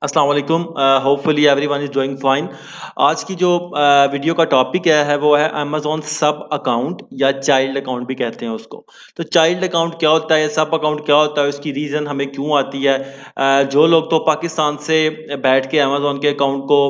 अस्सलाम वालेकुम। Hopefully everyone is doing fine. आज की जो वीडियो का टॉपिक है वो है अमेज़न सब अकाउंट या चाइल्ड अकाउंट भी कहते हैं उसको। तो चाइल्ड अकाउंट क्या होता है, सब अकाउंट क्या होता है, उसकी रीज़न हमें क्यों आती है। जो लोग तो पाकिस्तान से बैठ के अमेज़न के अकाउंट को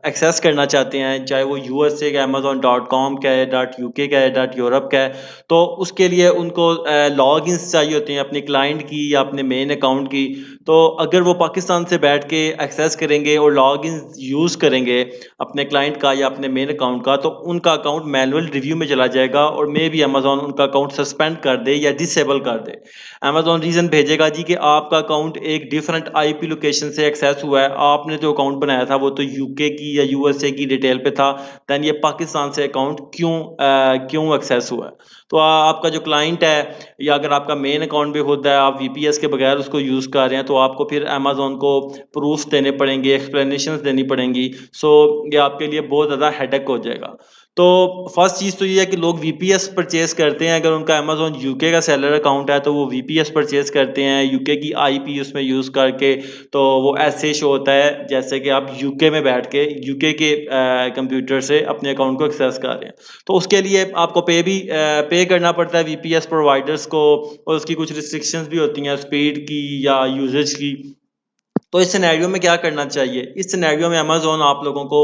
एक्सेस करना चाहते हैं, चाहे वो यूएसए का amazon.com का है, .uk का है, .यूरोप का है, तो उसके लिए उनको लॉगिन्स चाहिए होते हैं अपने क्लाइंट की या अपने मेन अकाउंट की। तो अगर वो पाकिस्तान से बैठ के एक्सेस करेंगे और लॉगिन यूज़ करेंगे अपने क्लाइंट का या अपने मेन अकाउंट का, तो उनका अकाउंट मैनुअल रिव्यू में चला जाएगा और मे बी अमेज़न उनका अकाउंट सस्पेंड कर दे या डिसेबल कर दे। अमेज़न रीज़न भेजेगा जी कि आपका अकाउंट एक डिफरेंट आईपी लोकेशन से एक्सेस हुआ है। आपने जो अकाउंट बनाया था वो तो यूके की या यूएसए की डिटेल पे था, देन ये पाकिस्तान से अकाउंट क्यों एक्सेस हुआ है। तो आपका जो क्लाइंट है या अगर आपका मेन अकाउंट भी होता है, आप वीपीएस के बगैर उसको यूज़ कर रहे हैं, तो आपको फिर अमेज़न को प्रूफ़्स देने पड़ेंगे, एक्सप्लेनेशंस देनी पड़ेंगी। सो ये आपके लिए बहुत ज़्यादा हेडेक हो जाएगा। तो फर्स्ट चीज़ तो ये है कि लोग वीपीएस परचेज़ करते हैं। अगर उनका अमेज़न यूके का सेलर अकाउंट है, तो वो वीपीएस परचेज़ करते हैं, यूके की आईपी उसमें यूज़ करके। तो वो ऐसे शो होता है जैसे कि आप यूके में बैठ के यूके के कंप्यूटर से अपने अकाउंट को एक्सेस कर रहे हैं। तो उसके लिए आपको पे करना पड़ता है वीपीएस प्रोवाइडर्स को, और उसकी कुछ रिस्ट्रिक्शंस भी होती हैं स्पीड की या यूजेज की। तो इस सिनेरियो में क्या करना चाहिए? इस सिनेरियो में अमेज़न आप लोगों को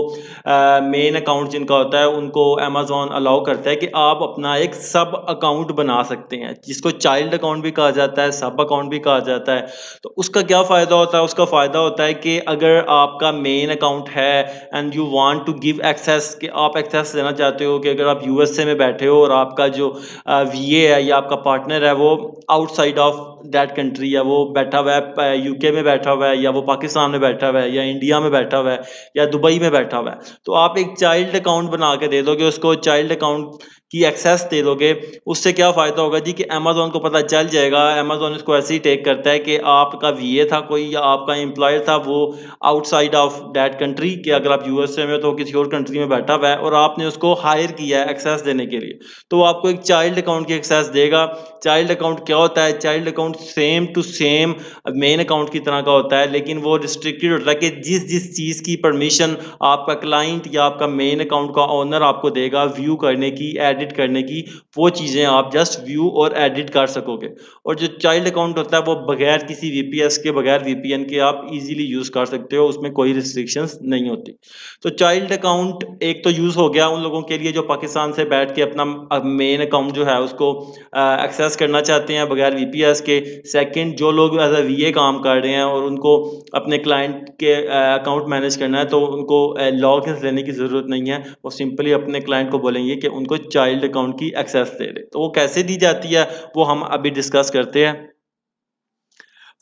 मेन अकाउंट जिनका होता है उनको अमेज़न अलाउ करता है कि आप अपना एक सब अकाउंट बना सकते हैं, जिसको चाइल्ड अकाउंट भी कहा जाता है, सब अकाउंट भी कहा जाता है। तो उसका क्या फ़ायदा होता है? उसका फ़ायदा होता है कि अगर आपका मेन अकाउंट है and you want to give access, कि आप एक्सेस देना चाहते हो, कि अगर आप यूएसए में बैठे हो और आपका जो वीए है या आपका पार्टनर है वो आउटसाइड ऑफ दैट कंट्री है, वो बैठा हुआ है यूके में बैठा हुआ है, या वो पाकिस्तान में बैठा हुआ है, या इंडिया में बैठा हुआ है, या दुबई में बैठा हुआ है, तो आप एक चाइल्ड अकाउंट बना के दे दोगे उसको, चाइल्ड अकाउंट की एक्सेस दे दोगे। उससे क्या फ़ायदा होगा जी कि अमेज़न को पता चल जाएगा, अमेज़न इसको ऐसे ही टेक करता है कि आपका वीए था कोई या आपका एम्प्लॉयर था वो आउटसाइड ऑफ दैट कंट्री, कि अगर आप यूएसए में तो किसी और कंट्री में बैठा हुआ है और आपने उसको हायर किया है एक्सेस देने के लिए, तो वो आपको एक चाइल्ड अकाउंट की एक्सेस देगा। चाइल्ड अकाउंट क्या होता है? Child account same to same main account की तरह का होता है, लेकिन वो रिस्ट्रिक्टेड होता है कि जिस जिस चीज़ की परमिशन आपका क्लाइंट या आपका मेन अकाउंट का ओनर आपको देगा व्यू करने की, एडिट करने की, वो चीज़ें आप जस्ट व्यू और एडिट कर सकोगे। और जो चाइल्ड अकाउंट होता है वो बगैर किसी वीपीएस के, बगैर वीपीएन के आप इजीली यूज़ कर सकते हो, उसमें कोई रिस्ट्रिक्शंस नहीं होती। तो चाइल्ड अकाउंट एक तो यूज़ हो गया उन लोगों के लिए जो पाकिस्तान से बैठ के अपना मेन अकाउंट जो है उसको एक्सेस करना चाहते हैं बगैर वीपीएस के। सेकंड, जो लोग एज अ वीए काम कर रहे हैं और उनको अपने क्लाइंट के अकाउंट मैनेज करना है, तो उनको लॉगिन्स लेने की ज़रूरत नहीं है। वो सिंपली अपने क्लाइंट को बोलेंगे कि उनको चाइल्ड अकाउंट की एक्सेस दे दे। तो वो कैसे दी जाती है वो हम अभी डिस्कस करते हैं।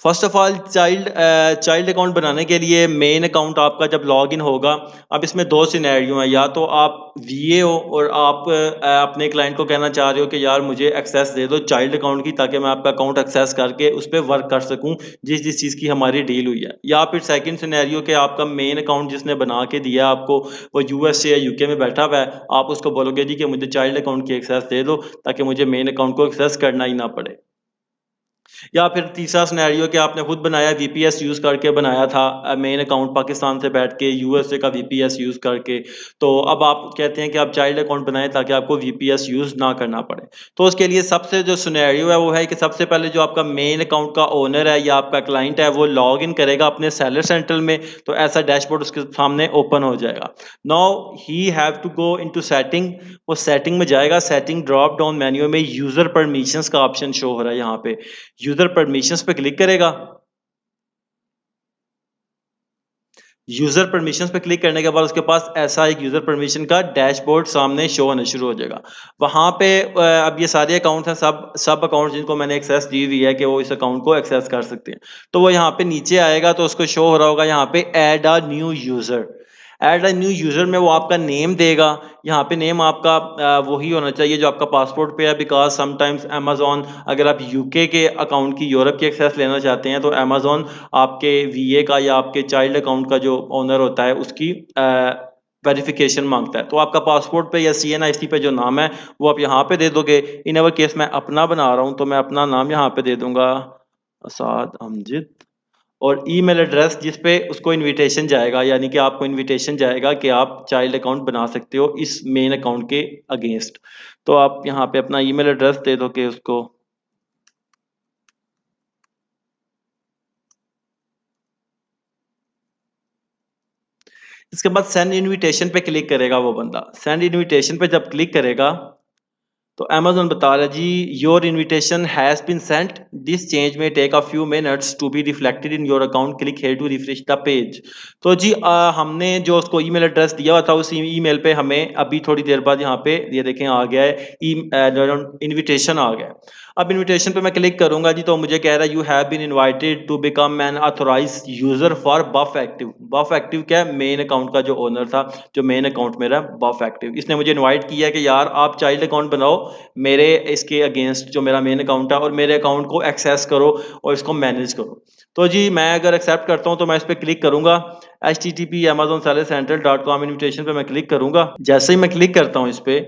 First of all, child account बनाने के लिए मेन अकाउंट आपका जब लॉगिन होगा, अब इसमें दो सिनेरियो हैं। या तो आप वीए हो और आप अपने क्लाइंट को कहना चाह रहे हो कि यार मुझे एक्सेस दे दो चाइल्ड अकाउंट की, ताकि मैं आपका अकाउंट एक्सेस करके उस पर वर्क कर सकूं जिस जिस चीज़ की हमारी डील हुई है। या फिर सेकंड सिनेरियो कि आपका मेन अकाउंट जिसने बना के दिया आपको वो यूएसए या यूके में बैठा हुआ है, आप उसको बोलोगे जी कि मुझे चाइल्ड अकाउंट की एक्सेस दे दो ताकि मुझे मेन अकाउंट को एक्सेस करना ही ना पड़े। या फिर तीसरा सिनेरियो कि आपने खुद बनाया, वीपीएस यूज़ करके बनाया था मेन अकाउंट पाकिस्तान से बैठ के यूएसए का वीपीएस यूज़ करके। तो अब आप कहते हैं कि आप चाइल्ड अकाउंट बनाएँ ताकि आपको वीपीएस यूज़ ना करना पड़े। तो उसके लिए सबसे जो सिनेरियो है वो है कि सबसे पहले जो आपका मेन अकाउंट का ओनर है या आपका क्लाइंट है वो लॉग इन करेगा अपने सेलर सेंटर में, तो ऐसा डैशबोर्ड उसके सामने ओपन हो जाएगा। Now he have to go into setting. वो सेटिंग में जाएगा, सेटिंग ड्रॉप डाउन मेन्यू में यूज़र परमिशंस का ऑप्शन शो हो रहा है यहाँ पे। यूज़र परमिशंस पे क्लिक करेगा। यूज़र परमिशंस पे क्लिक करने के बाद उसके पास ऐसा एक यूज़र परमिशन का डैशबोर्ड सामने शो होना शुरू हो जाएगा। वहाँ पे अब ये सारे अकाउंट्स हैं, सब सब अकाउंट्स जिनको मैंने एक्सेस दी हुई है कि वो इस अकाउंट को एक्सेस कर सकते हैं। तो वो यहाँ पे नीचे आएगा तो उसको शो हो रहा होगा यहाँ पे add a new user. Add a new user में वो आपका नेम देगा। यहाँ पे नेम आपका वही होना चाहिए जो आपका पासपोर्ट पे है, बिकॉज़ समटाइम्स अमेज़न, अगर आप यूके के अकाउंट की, यूरोप की एक्सेस लेना चाहते हैं, तो अमेज़न आपके वीए का या आपके चाइल्ड अकाउंट का जो ओनर होता है उसकी वेरिफिकेशन मांगता है। तो आपका पासपोर्ट पे या सीएनआईसी पे जो नाम है वो आप यहाँ पे दे दोगे। इन अवर केस मैं अपना बना रहा हूँ तो मैं अपना नाम यहाँ पे दे दूंगा, असाद अमजिद। और ईमेल एड्रेस जिस पे उसको इनविटेशन जाएगा, यानी कि आपको इनविटेशन जाएगा कि आप चाइल्ड अकाउंट बना सकते हो इस मेन अकाउंट के अगेंस्ट। तो आप यहाँ पे अपना ईमेल एड्रेस दे दोगे उसको। इसके बाद सेंड इनविटेशन पे क्लिक करेगा वो बंदा। सेंड इनविटेशन पे जब क्लिक करेगा तो अमेज़न बता रहा है जी, your invitation has been sent, this change may take a few minutes to be reflected in your account, click here to refresh the page. तो जी हमने जो उसको ईमेल एड्रेस दिया हुआ था उस ईमेल पे हमें अभी थोड़ी देर बाद यहाँ पे ये देखें आ गया है इनविटेशन आ गया है। अब इनविटेशन पे मैं क्लिक करूंगा जी, तो मुझे कह रहा है you have been invited to become an authorised user for buff active. Buff active क्या है? मेन अकाउंट का जो ओनर था, जो मेन अकाउंट मेरा बफ एक्टिव, इसने मुझे इनवाइट किया कि यार आप चाइल्ड अकाउंट बनाओ मेरे इसके अगेंस्ट जो मेरा मेन अकाउंट है, और मेरे अकाउंट को एक्सेस करो और इसको मैनेज करो। तो जी मैं अगर एक्सेप्ट करता हूँ तो मैं इस पर क्लिक करूंगा, http amazonsellercentral.com इन्विटेशन पे मैं क्लिक करूंगा। जैसे ही मैं क्लिक करता हूँ इस पे,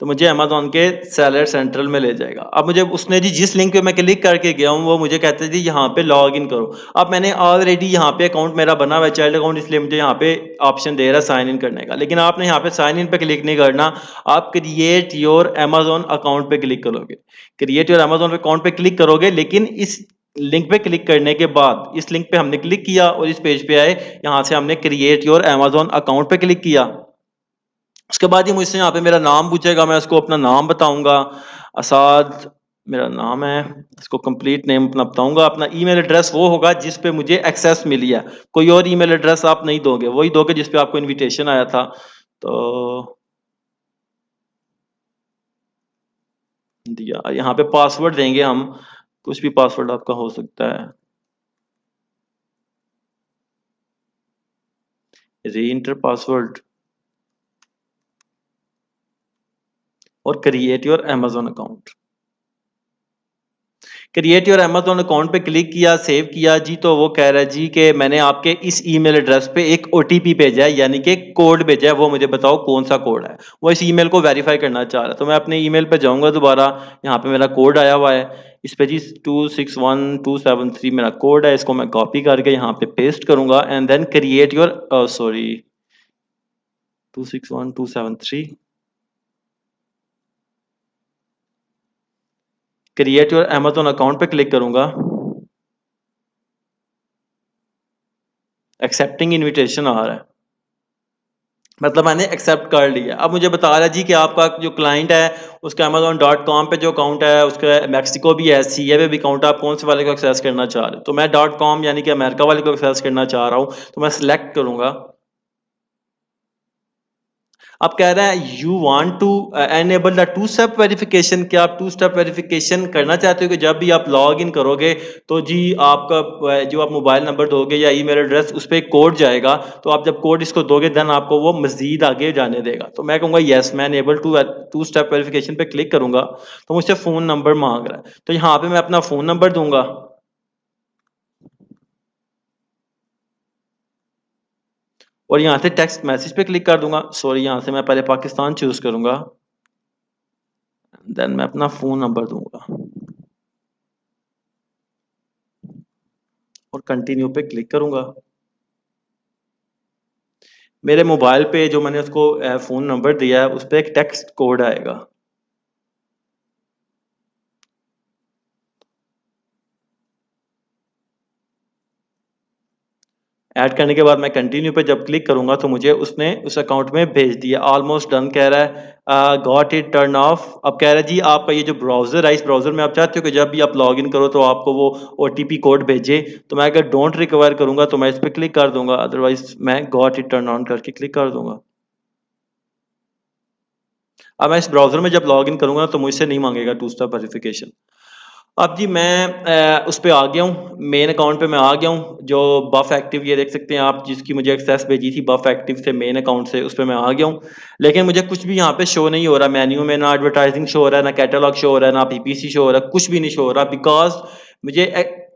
तो मुझे अमेज़न के सेलर सेंट्रल में ले जाएगा। अब मुझे उसने जी जिस लिंक पे मैं क्लिक करके गया हूँ वो मुझे कहते हैं जी यहाँ पे लॉग इन करो। अब मैंने ऑलरेडी यहाँ पे अकाउंट मेरा बना हुआ है चाइल्ड अकाउंट, इसलिए मुझे यहाँ पे ऑप्शन दे रहा है साइन इन करने का। लेकिन आपने यहाँ पे साइन इन पे क्लिक नहीं करना, आप क्रिएट योर अमेज़न अकाउंट पे क्लिक करोगे। क्रिएट योर अमेज़न अकाउंट पे क्लिक करोगे, लेकिन इस लिंक पे क्लिक करने के बाद, इस लिंक पे हमने क्लिक किया और इस पेज पे आए, यहाँ से हमने क्रिएट योर अमेज़न अकाउंट पे क्लिक किया। उसके बाद ही मुझसे यहाँ पे मेरा नाम पूछेगा, मैं उसको अपना नाम बताऊंगा, असाद मेरा नाम है, इसको कंप्लीट नेम अपना बताऊंगा। अपना ईमेल एड्रेस वो होगा जिस पे मुझे एक्सेस मिली है, कोई और ईमेल एड्रेस आप नहीं दोगे, वही दोगे जिस पे आपको इनविटेशन आया था। तो दिया, यहाँ पे पासवर्ड देंगे हम, कुछ भी पासवर्ड आपका हो सकता है, री इंटर पासवर्ड, और create your Amazon account. Create your Amazon account पे क्लिक किया, सेव किया जी, तो वो कह रहा है जी कि मैंने आपके इस ईमेल एड्रेस पे एक ओटीपी भेजा है, यानी कि कोड भेजा है, वो मुझे बताओ कौन सा कोड है। वो इस ईमेल को वेरीफाई करना चाह रहा है। तो मैं अपने ईमेल पे जाऊंगा दोबारा, यहाँ पे मेरा कोड आया हुआ है, इस पे जी 261273 मेरा कोड है, इसको मैं कॉपी करके यहाँ पे पेस्ट करूंगा and then create your sorry 261273 create your Amazon account पे क्लिक करूंगा। एक्सेप्टिंग इनविटेशन आ रहा है, मतलब मैंने एक्सेप्ट कर लिया। अब मुझे बता रहा है जी कि आपका जो क्लाइंट है उसका amazon.com पे जो अकाउंट है, उसका मैक्सिको भी है, सीए पे भी अकाउंट है, आप कौन से वाले को एक्सेस करना चाह रहे हो। तो मैं .com यानी कि अमेरिका वाले को एक्सेस करना चाह रहा हूँ, तो मैं सिलेक्ट करूंगा। अब कह रहा है you want to enable the two step verification, क्या आप टू स्टेप वेरिफिकेशन करना चाहते हो कि जब भी आप लॉग इन करोगे तो जी आपका जो आप मोबाइल नंबर दोगे या ईमेल एड्रेस, उस पर एक कोड जाएगा, तो आप जब कोड इसको दोगे देन आपको वो मजीद आगे जाने देगा। तो मैं कहूँगा येस, मैं एनेबल टू स्टेप वेरिफिकेशन पे क्लिक करूंगा। तो मुझसे फ़ोन नंबर मांग रहा है, तो यहाँ पे मैं अपना फ़ोन नंबर दूंगा, और यहाँ से टेक्स्ट मैसेज पे क्लिक कर दूंगा। सॉरी, यहाँ से मैं पहले पाकिस्तान चूज करूंगा, देन मैं अपना फ़ोन नंबर दूंगा और कंटिन्यू पे क्लिक करूंगा। मेरे मोबाइल पे जो मैंने उसको फ़ोन नंबर दिया है उस पे एक टेक्स्ट कोड आएगा। ऐड करने के बाद मैं कंटिन्यू पे जब क्लिक करूंगा तो मुझे उसने उस अकाउंट में भेज दिया। ऑलमोस्ट डन कह रहा है, गॉट इट टर्न ऑफ। अब कह रहा है जी आपका ये जो ब्राउजर है, इस ब्राउजर में आप चाहते हो कि जब भी आप लॉग इन करो तो आपको वो ओटीपी कोड भेजे। तो मैं अगर डोंट रिक्वायर करूंगा तो मैं इस पर क्लिक कर दूंगा, अदरवाइज मैं गॉट इट टर्न ऑन करके क्लिक कर दूंगा। अब मैं इस ब्राउजर में जब लॉग इन करूंगा तो मुझसे नहीं मांगेगा टू स्टेप वेरिफिकेशन। अब जी मैं उस पे आ गया हूँ, मेन अकाउंट पे मैं आ गया हूँ, जो बफ एक्टिव ये देख सकते हैं आप, जिसकी मुझे एक्सेस भेजी थी बफ एक्टिव से मेन अकाउंट से, उस पे मैं आ गया हूँ। लेकिन मुझे कुछ भी यहाँ पे शो नहीं हो रहा, मेन्यू में ना एडवर्टाइजिंग शो हो रहा है, ना कैटलॉग शो हो रहा है, ना पीपीसी शो हो रहा है, कुछ भी नहीं शो हो रहा, बिकॉज मुझे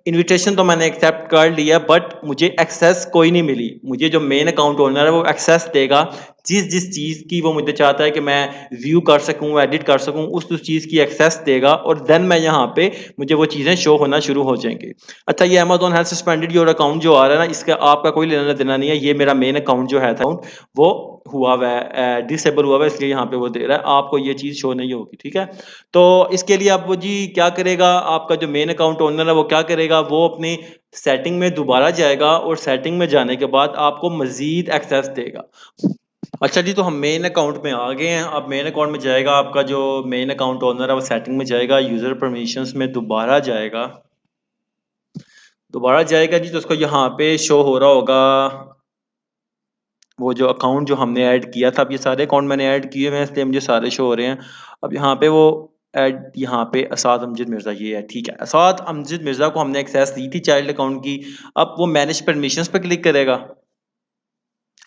इनविटेशन तो मैंने एक्सेप्ट कर लिया, बट मुझे एक्सेस कोई नहीं मिली। मुझे जो मेन अकाउंट ओनर है वो एक्सेस देगा जिस चीज़ की वो मुझे चाहता है कि मैं व्यू कर सकूं, एडिट कर सकूं, उस चीज़ की एक्सेस देगा, और देन मैं यहाँ पे मुझे वो चीज़ें शो होना शुरू हो जाएंगी। अच्छा, ये Amazon has suspended your account जो आ रहा है ना, इसका आपका कोई लेना देना नहीं है। ये मेरा मेन अकाउंट जो है अकाउंट वो हुआ हुआ है, डिसेबल हुआ हुआ है, इसलिए यहाँ पे वो दे रहा है, आपको ये चीज़ शो नहीं होगी। ठीक है, तो इसके लिए आप वो जी क्या करेगा, आपका जो मेन अकाउंट ओनर है वो क्या करेगा, वो अपनी सेटिंग में दोबारा जाएगा और सेटिंग में जाने के बाद आपको मजीद एक्सेस देगा। अच्छा जी, तो हम मेन अकाउंट में आ गए हैं। अब मेन अकाउंट में जाएगा, आपका जो मेन अकाउंट ओनर है वो सेटिंग में जाएगा, यूज़र परमिशंस में दोबारा जाएगा, जी, तो उसको यहाँ पे शो हो रहा होगा वो जो अकाउंट जो हमने ऐड किया था। अब ये सारे अकाउंट मैंने ऐड किए हुए हैं, इसलिए मुझे सारे शो हो रहे हैं। अब यहाँ पे वो ऐड, यहाँ पे असाद अमजद मिर्ज़ा ये है। ठीक है, असाद अमजद मिर्ज़ा को हमने एक्सेस दी थी चाइल्ड अकाउंट की। अब वो मैनेज परमिशंस पे क्लिक करेगा।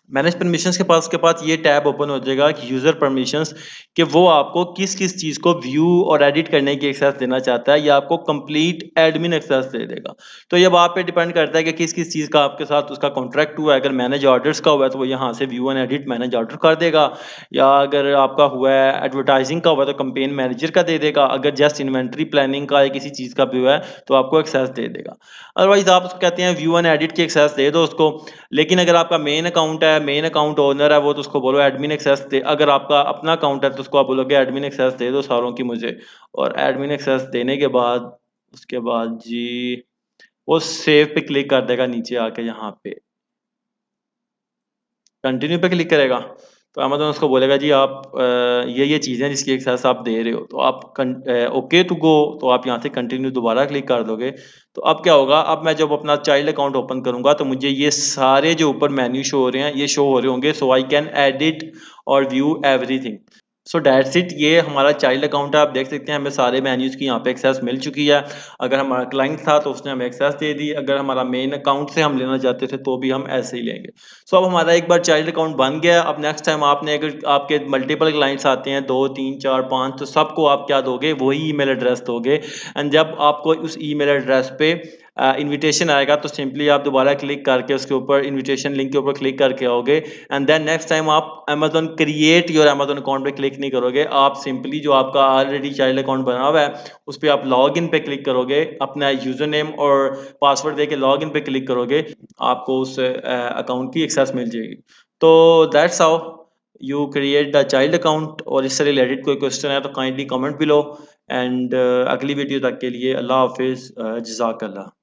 मैनेज परमिशंस के पास ये टैब ओपन हो जाएगा कि यूज़र परमिशंस, कि वो आपको किस-किस चीज़ को व्यू और एडिट करने की एक्सेस देना चाहता है, या आपको कंप्लीट एडमिन एक्सेस दे देगा। तो ये अब आप पे डिपेंड करता है कि किस-किस चीज़ का आपके साथ उसका कॉन्ट्रैक्ट हुआ है। अगर मैनेज ऑर्डर्स का हुआ है तो वो यहाँ से view and edit manage order कर देगा, या अगर आपका हुआ है एडवर्टाइजिंग का हुआ है तो कैंपेन मैनेजर का दे देगा। अगर जस्ट इन्वेंटरी प्लानिंग का या किसी चीज़ का भी हुआ है तो आपको एक्सेस दे देगा। अदरवाइज़ आप उसको कहते हैं व्यू एंड एडिट की एक्सेस दे दो उसको। लेकिन अगर आपका मेन अकाउंट है, मेन अकाउंट ओनर है, वो तो उसको बोलो एडमिन एक्सेस दे। अगर आपका अपना अकाउंट है तो उसको आप बोलोगे एडमिन एक्सेस दे दो सारों की मुझे, और एडमिन एक्सेस देने के बाद उसके बाद जी वो सेव पे क्लिक कर देगा नीचे आके, यहाँ पे कंटिन्यू पे क्लिक करेगा। तो अमेज़न उसको बोलेगा जी आप ये चीज़ें जिसकी एक्सेस आप दे रहे हो, तो आप ओके टू गो, तो आप यहाँ से कंटिन्यू दोबारा क्लिक कर दोगे। तो अब क्या होगा, अब मैं जब अपना चाइल्ड अकाउंट ओपन करूँगा तो मुझे ये सारे जो ऊपर मेन्यू शो हो रहे हैं, ये शो हो रहे होंगे, सो आई कैन एडिट और view everything. So that's it, ये हमारा चाइल्ड अकाउंट है। आप देख सकते हैं हमें सारे मेन्यूज़ की यहाँ पे एक्सेस मिल चुकी है। अगर हमारा क्लाइंट था तो उसने हमें एक्सेस दे दी, अगर हमारा मेन अकाउंट से हम लेना चाहते थे तो भी हम ऐसे ही लेंगे। सो अब हमारा एक बार चाइल्ड अकाउंट बन गया। अब नेक्स्ट टाइम आपने, अगर आपके मल्टीपल क्लाइंट्स आते हैं 2, 3, 4, 5, तो सबको आप क्या दोगे, वही ईमेल एड्रेस दोगे। एंड जब आपको उस ईमेल एड्रेस पे इनविटेशन आएगा तो सिंपली आप दोबारा क्लिक करके उसके ऊपर इनविटेशन लिंक के ऊपर क्लिक करके आओगे। एंड देन नेक्स्ट टाइम आप Amazon create your Amazon account पे क्लिक नहीं करोगे, आप सिंपली जो आपका ऑलरेडी चाइल्ड अकाउंट बना हुआ है उस पे आप लॉगिन पे क्लिक करोगे, अपना यूज़र नेम और पासवर्ड देके लॉगिन पे क्लिक करोगे, आपको उस अकाउंट की एक्सेस मिल जाएगी। तो that's how you create the child account. और इससे रिलेटेड कोई क्वेश्चन है तो काइंडली कमेंट बिलो। एंड अगली वीडियो तक के लिए अल्लाह हाफिज़, जज़ाकल्लाह।